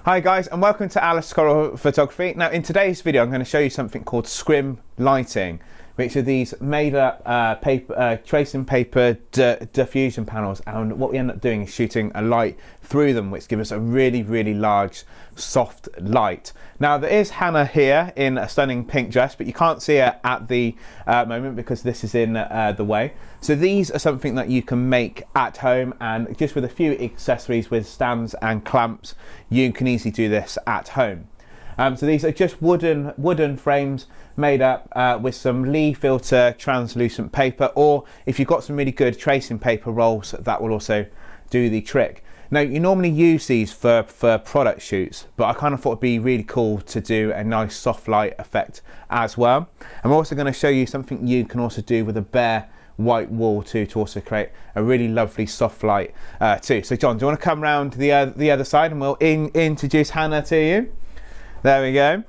Hi guys, and welcome to Alice Coral Photography. Now in today's video I'm going to show you something called scrim lighting, which are these made up tracing paper diffusion panels, and what we end up doing is shooting a light through them, which gives us a really large soft light. Now there is Hannah here in a stunning pink dress, but you can't see her at the moment because this is in the way. So these are something that you can make at home, and just with a few accessories with stands and clamps you can easily do this at home. So these are just wooden frames made up with some Lee filter translucent paper, or if you've got some really good tracing paper rolls, that will also do the trick. Now you normally use these for product shoots, but I kind of thought it'd be really cool to do a nice soft light effect as well. I'm also going to show you something you can also do with a bare white wall too, to also create a really lovely soft light too. So John, do you want to come round to the other side and we'll introduce Hannah to you? There we go.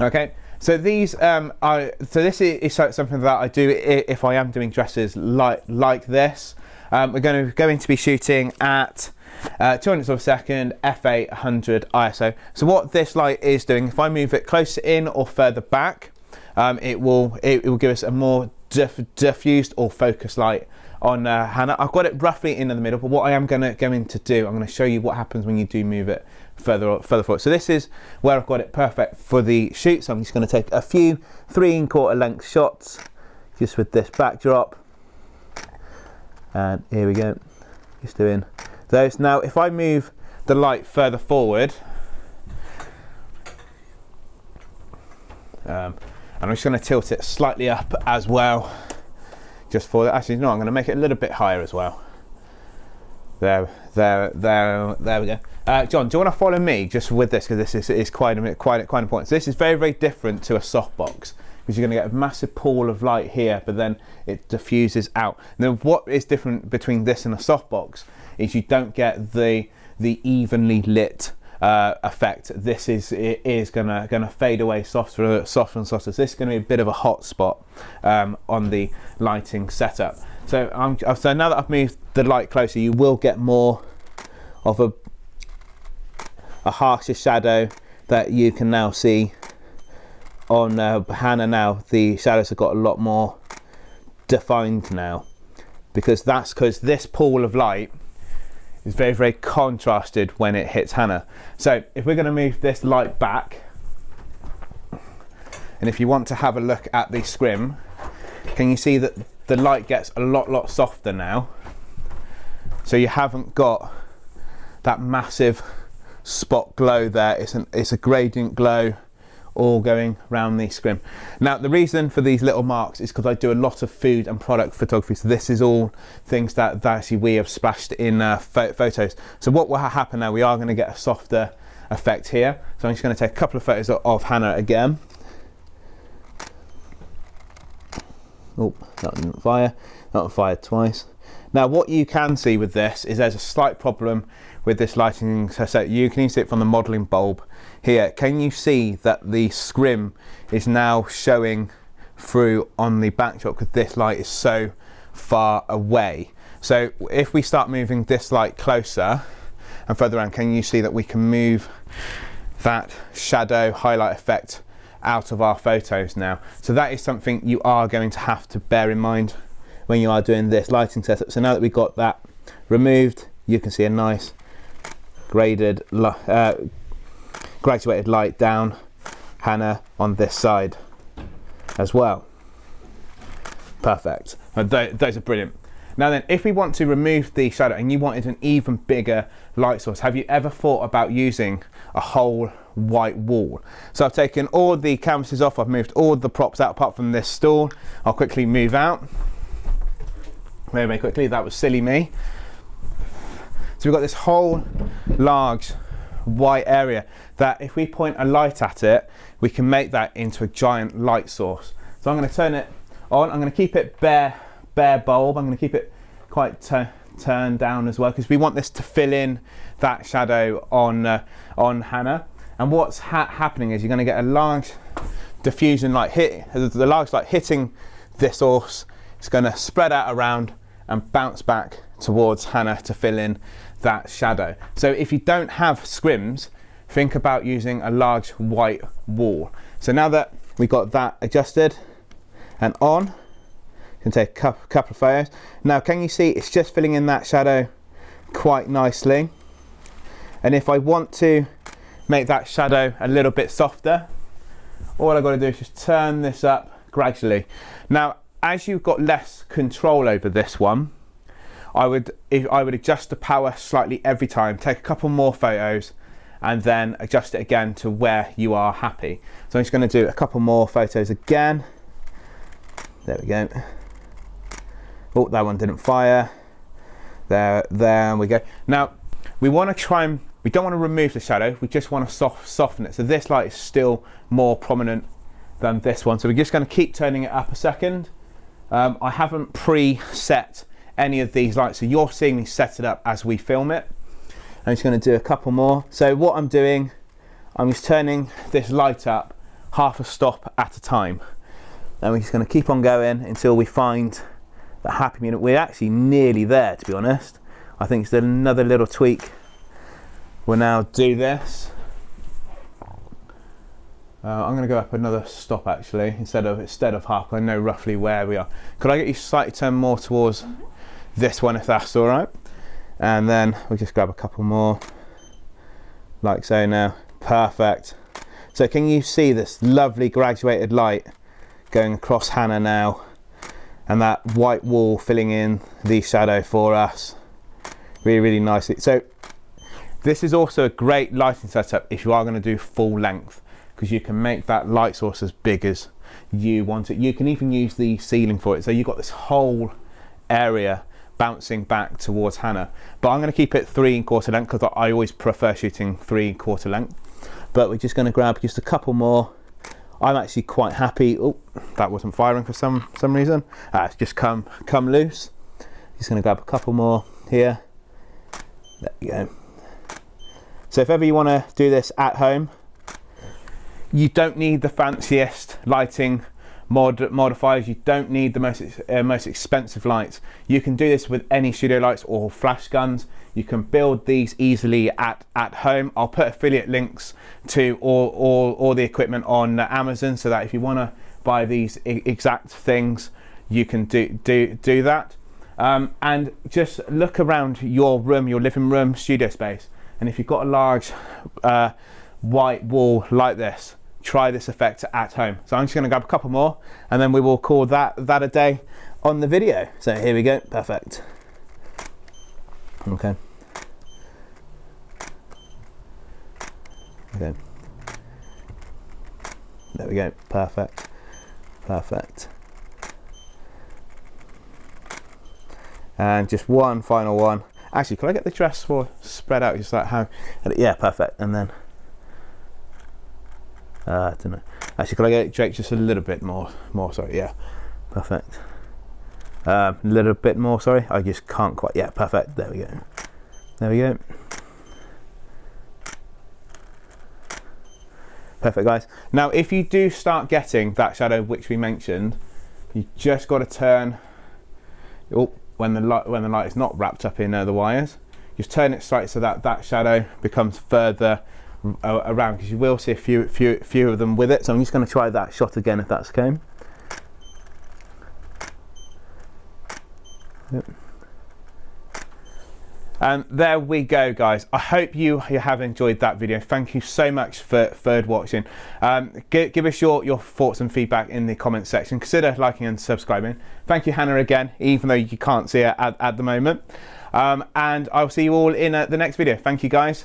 Okay, so these this is something that I do if I am doing dresses like this. We're going to be shooting at 200 of a second, f8, 100 ISO. So what this light is doing, if I move it closer in or further back, it will give us a more diffused or focused light on Hannah. I've got it roughly in the middle, but what I am going to do, I'm going to show you what happens when you do move it further forward. So this is where I've got it perfect for the shoot. So I'm just going to take a few 3/4 length shots just with this backdrop, and here we go, just doing those. Now if I move the light further forward, and I'm just going to tilt it slightly up as well, just for that. Actually, no, I'm going to make it a little bit higher as well. There we go. John, do you want to follow me just with this, because this is quite important. So this is very different to a softbox, because you're going to get a massive pool of light here, but then it diffuses out. Now, what is different between this and a softbox is you don't get the evenly lit effect. This is gonna fade away softer and softer. So this is going to be a bit of a hot spot on the lighting setup. So so now that I've moved the light closer, you will get more of a harsher shadow that you can now see on Hannah. Now the shadows have got a lot more defined now, because this pool of light is very contrasted when it hits Hannah. So if we're going to move this light back, and if you want to have a look at the scrim, can you see that the light gets a lot softer now? So you haven't got that massive spot glow there. It's a gradient glow all going around the scrim. Now the reason for these little marks is because I do a lot of food and product photography, so this is all things that actually we have splashed in photos. So what will happen now, we are going to get a softer effect here. So I'm just going to take a couple of photos of Hannah again. Oh, that didn't fire. That fired twice. Now what you can see with this is there's a slight problem with this lighting. So you can see it from the modelling bulb here. Can you see that the scrim is now showing through on the backdrop, because this light is so far away? So if we start moving this light closer and further around, can you see that we can move that shadow highlight effect out of our photos now? So that is something you are going to have to bear in mind when you are doing this lighting setup. So now that we've got that removed, you can see a nice graduated light down Hannah on this side as well. Perfect. Those are brilliant. Now then, if we want to remove the shadow and you wanted an even bigger light source, have you ever thought about using a whole white wall? So I've taken all the canvases off, I've moved all the props out apart from this stool. I'll quickly move out very quickly. That was silly me. So we've got this whole large white area that if we point a light at it, we can make that into a giant light source. So I'm going to turn it on. I'm going to keep it bare bulb. I'm going to keep it quite turned down as well, because we want this to fill in that shadow on Hannah. And what's happening is you're going to get a large diffusion light the large light hitting this source. It's going to spread out around and bounce back towards Hannah to fill in that shadow. So if you don't have scrims, think about using a large white wall. So now that we got that adjusted and on, you can take a couple of photos. Now can you see it's just filling in that shadow quite nicely? And if I want to make that shadow a little bit softer, all I've got to do is just turn this up gradually. Now, as you've got less control over this one, I would adjust the power slightly every time, take a couple more photos, and then adjust it again to where you are happy. So I'm just going to do a couple more photos again. There we go. Oh, that one didn't fire. There we go. Now, we want to try and, we don't want to remove the shadow, we just want to soften it. So this light is still more prominent than this one. So we're just going to keep turning it up a second. I haven't preset any of these lights, so you're seeing me set it up as we film it. I'm just going to do a couple more. So what I'm doing, I'm just turning this light up half a stop at a time. And we're just going to keep on going until we find the happy medium. We're actually nearly there, to be honest. I think it's another little tweak. We'll now do this. I'm going to go up another stop actually, instead of half. I know roughly where we are. Could I get you slightly turn more towards this one, if that's all right? And then we'll just grab a couple more, like so now. Perfect. So can you see this lovely graduated light going across Hannah now, and that white wall filling in the shadow for us really, really nicely. So this is also a great lighting setup if you are going to do full length, because you can make that light source as big as you want it. You can even use the ceiling for it, so you've got this whole area bouncing back towards Hannah. But I'm going to keep it 3 1/4 length because I always prefer shooting 3 1/4 length. But we're just going to grab just a couple more. I'm actually quite happy. Oh, that wasn't firing for some reason. It's just come loose. Just going to grab a couple more here. There you go. So if ever you want to do this at home, you don't need the fanciest lighting modifiers. You don't need the most expensive lights. You can do this with any studio lights or flash guns. You can build these easily at home. I'll put affiliate links to all the equipment on Amazon, so that if you want to buy these exact things, you can do that. And just look around your room, your living room, studio space, and if you've got a large white wall like this, try this effect at home. So I'm just going to grab a couple more, and then we will call that a day on the video. So here we go. Perfect. Okay. Okay. There we go. Perfect. Perfect. And just one final one. Actually, could I get the dress for spread out just like how? Yeah, perfect. And then I don't know. Actually, could I get Drake just a little bit more? Sorry. Yeah, perfect. A little bit more. Sorry, I just can't quite. Yeah, perfect. There we go. There we go. Perfect, guys. Now, if you do start getting that shadow which we mentioned, you just got to turn. Oh, when the light is not wrapped up in the wires, just turn it slightly so that shadow becomes further around, because you will see a few of them with it. So I'm just going to try that shot again, if that's okay. Yep. And there we go, guys. I hope you have enjoyed that video. Thank you so much for watching. Give us your thoughts and feedback in the comments section. Consider liking and subscribing. Thank you, Hannah, again, even though you can't see her at the moment. And I'll see you all in the next video. Thank you, guys.